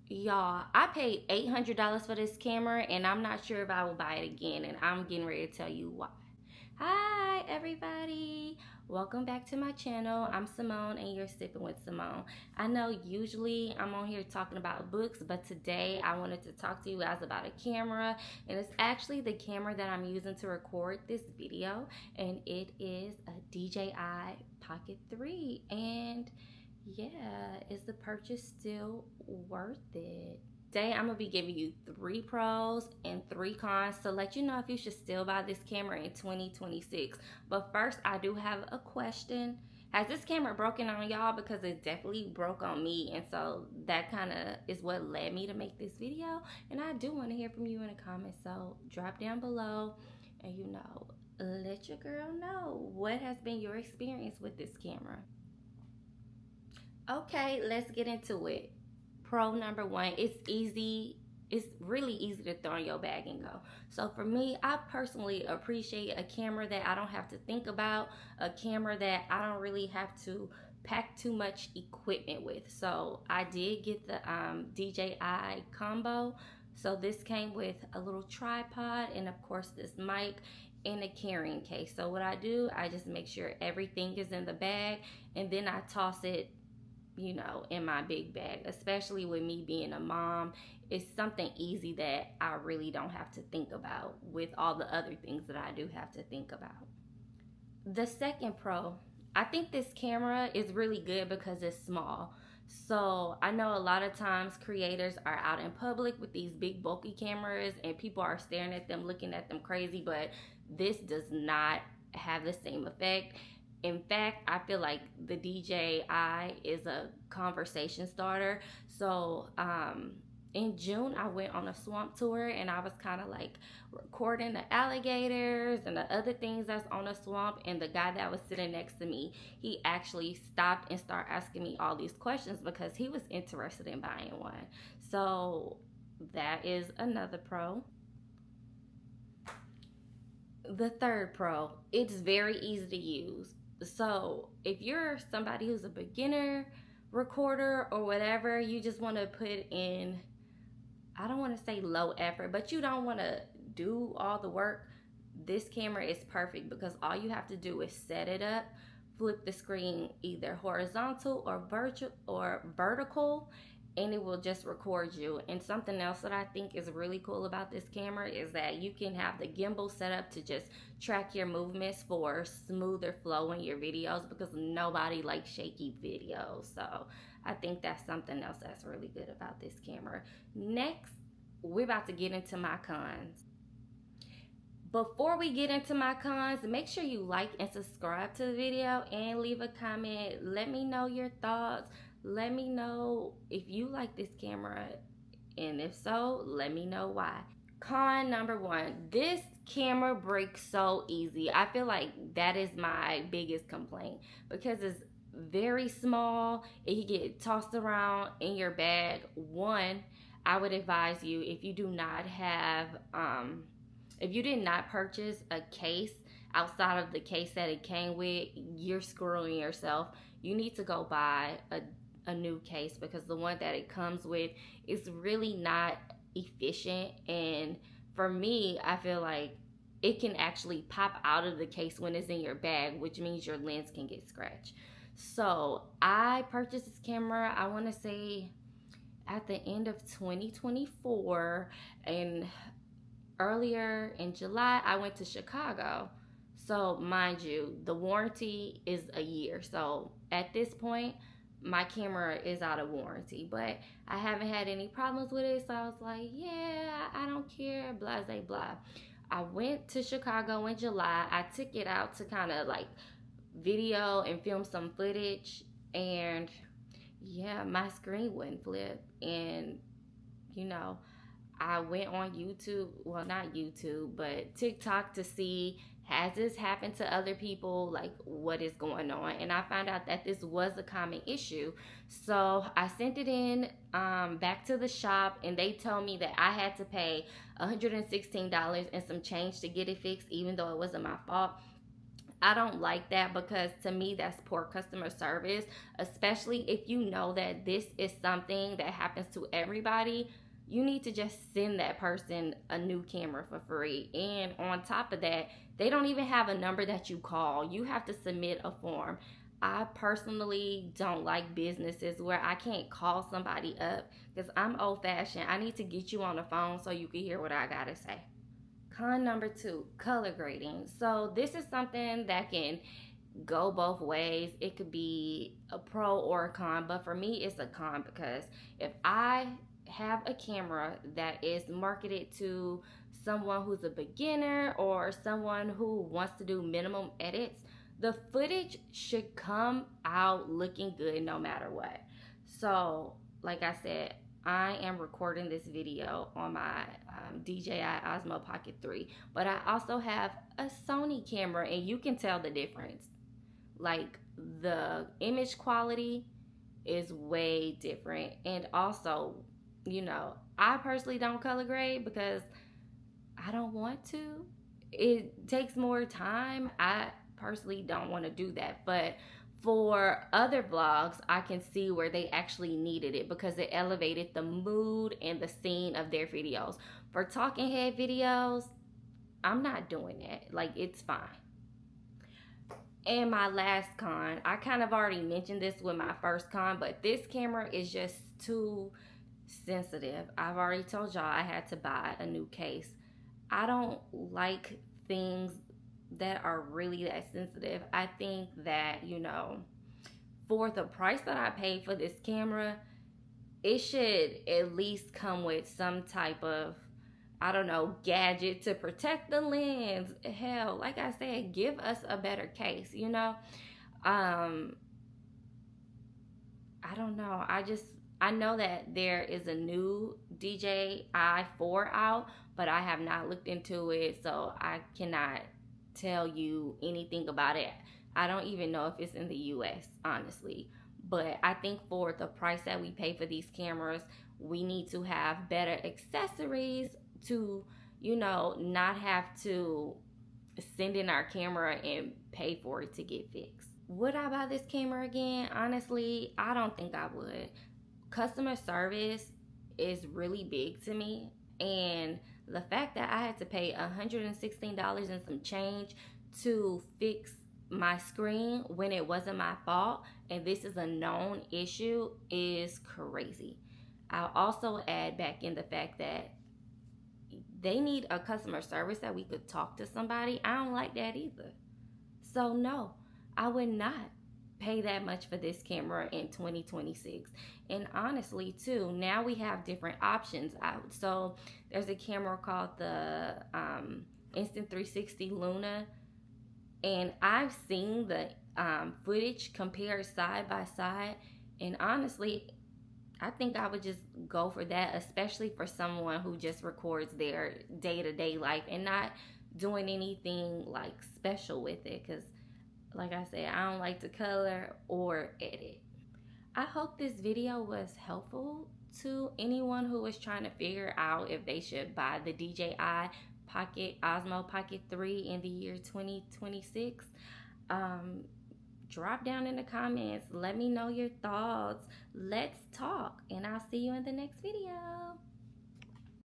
Y'all, I paid $800 for this camera and I'm not sure if I will buy it again, and I'm getting ready to tell you why. Hi everybody, welcome back to my channel. I'm Simone and you're sipping with Simone. I know usually I'm on here talking about books, but today I wanted to talk to you guys about a camera, and it's actually the camera that I'm using to record this video, and it is a DJI Pocket 3. And yeah, is the purchase still worth it? Today I'm gonna be giving you 3 pros and 3 cons to let you know if you should still buy this camera in 2026. But first, I do have a question. Has this camera broken on y'all? Because it definitely broke on me, and so that kind of is what led me to make this video. And I do want to hear from you in the comments, so drop down below and let your girl know what has been your experience with this camera. Okay, let's get into it. Pro number one, it's easy. It's really easy to throw in your bag and go. So for me, I personally appreciate a camera that I don't have to think about, a camera that I don't really have to pack too much equipment with. So I did get the DJI combo. So this came with a little tripod and of course this mic and a carrying case. So what I do, I just make sure everything is in the bag, and then I toss it in my big bag. Especially with me being a mom, it's something easy that I really don't have to think about with all the other things that I do have to think about. The second pro, I think this camera is really good because it's small. So I know a lot of times creators are out in public with these big bulky cameras and people are staring at them, looking at them crazy, but this does not have the same effect. In fact, I feel like the DJI is a conversation starter. So in June, I went on a swamp tour and I was kind of like recording the alligators and the other things that's on the swamp. And the guy that was sitting next to me, he actually stopped and started asking me all these questions because he was interested in buying one. So that is another pro. The third pro, it's very easy to use. So if you're somebody who's a beginner recorder or whatever, you just want to put in, I don't want to say low effort, but you don't want to do all the work, this camera is perfect because all you have to do is set it up, flip the screen either horizontal or vertical, and it will just record you. And something else that I think is really cool about this camera is that you can have the gimbal set up to just track your movements for smoother flow in your videos, because nobody likes shaky videos. So I think that's something else that's really good about this camera. Next, we're about to get into my cons. Before we get into my cons, make sure you like and subscribe to the video and leave a comment. Let me know your thoughts. Let me know if you like this camera, and if so, let me know why. Con number one, this camera breaks so easy. I feel like that is my biggest complaint because it's very small. It can get tossed around in your bag. One, I would advise you, if you do not have, if you did not purchase a case outside of the case that it came with, you're screwing yourself. You need to go buy a new case because the one that it comes with is really not efficient. And for me, I feel like it can actually pop out of the case when it's in your bag, which means your lens can get scratched. So I purchased this camera, I want to say at the end of 2024, and earlier in July I went to Chicago. So mind you, the warranty is a year. So at this point, my camera is out of warranty, but I haven't had any problems with it. So I was like, yeah, I don't care, blah, blah, blah. I went to Chicago in July. I took it out to kind of like video and film some footage. And yeah, my screen wouldn't flip. And, I went on YouTube, well, not YouTube, but TikTok to see, has this happened to other people? Like, what is going on? And I found out that this was a common issue. So I sent it in back to the shop, and they told me that I had to pay $116 and some change to get it fixed, even though it wasn't my fault. I don't like that, because to me that's poor customer service, especially if you know that this is something that happens to everybody. You need to just send that person a new camera for free. And on top of that, they don't even have a number that you call. You have to submit a form. I personally don't like businesses where I can't call somebody up, because I'm old fashioned. I need to get you on the phone so you can hear what I gotta say. Con number two, color grading. So this is something that can go both ways. It could be a pro or a con, but for me, it's a con, because if I have a camera that is marketed to someone who's a beginner or someone who wants to do minimum edits, the footage should come out looking good no matter what. So, like I said, I am recording this video on my DJI Osmo Pocket 3, but I also have a Sony camera, and you can tell the difference. Like, the image quality is way different. And also, I personally don't color grade because I don't want to. It takes more time. I personally don't want to do that. But for other vlogs, I can see where they actually needed it, because it elevated the mood and the scene of their videos. For talking head videos, I'm not doing that. Like, it's fine. And my last con, I kind of already mentioned this with my first con, but this camera is just too sensitive. I've already told y'all I had to buy a new case. I don't like things that are really that sensitive. I think that, for the price that I paid for this camera, it should at least come with some type of, I don't know, gadget to protect the lens. Hell, like I said, give us a better case, I don't know. I know that there is a new DJI 4 out, but I have not looked into it, so I cannot tell you anything about it. I don't even know if it's in the US, honestly. But I think for the price that we pay for these cameras, we need to have better accessories to, not have to send in our camera and pay for it to get fixed. Would I buy this camera again? Honestly, I don't think I would. Customer service is really big to me, and the fact that I had to pay $116 and some change to fix my screen when it wasn't my fault, and this is a known issue, is crazy. I'll also add back in the fact that they need a customer service that we could talk to somebody. I don't like that either. So no, I would not pay that much for this camera in 2026. And honestly too, now we have different options out. So there's a camera called the Insta360 Luna, and I've seen the footage compared side by side, and honestly, I think I would just go for that, especially for someone who just records their day-to-day life and not doing anything like special with it, because like I said, I don't like to color or edit. I hope this video was helpful to anyone who is trying to figure out if they should buy the DJI Pocket Osmo Pocket 3 in the year 2026. Drop down in the comments. Let me know your thoughts. Let's talk, and I'll see you in the next video.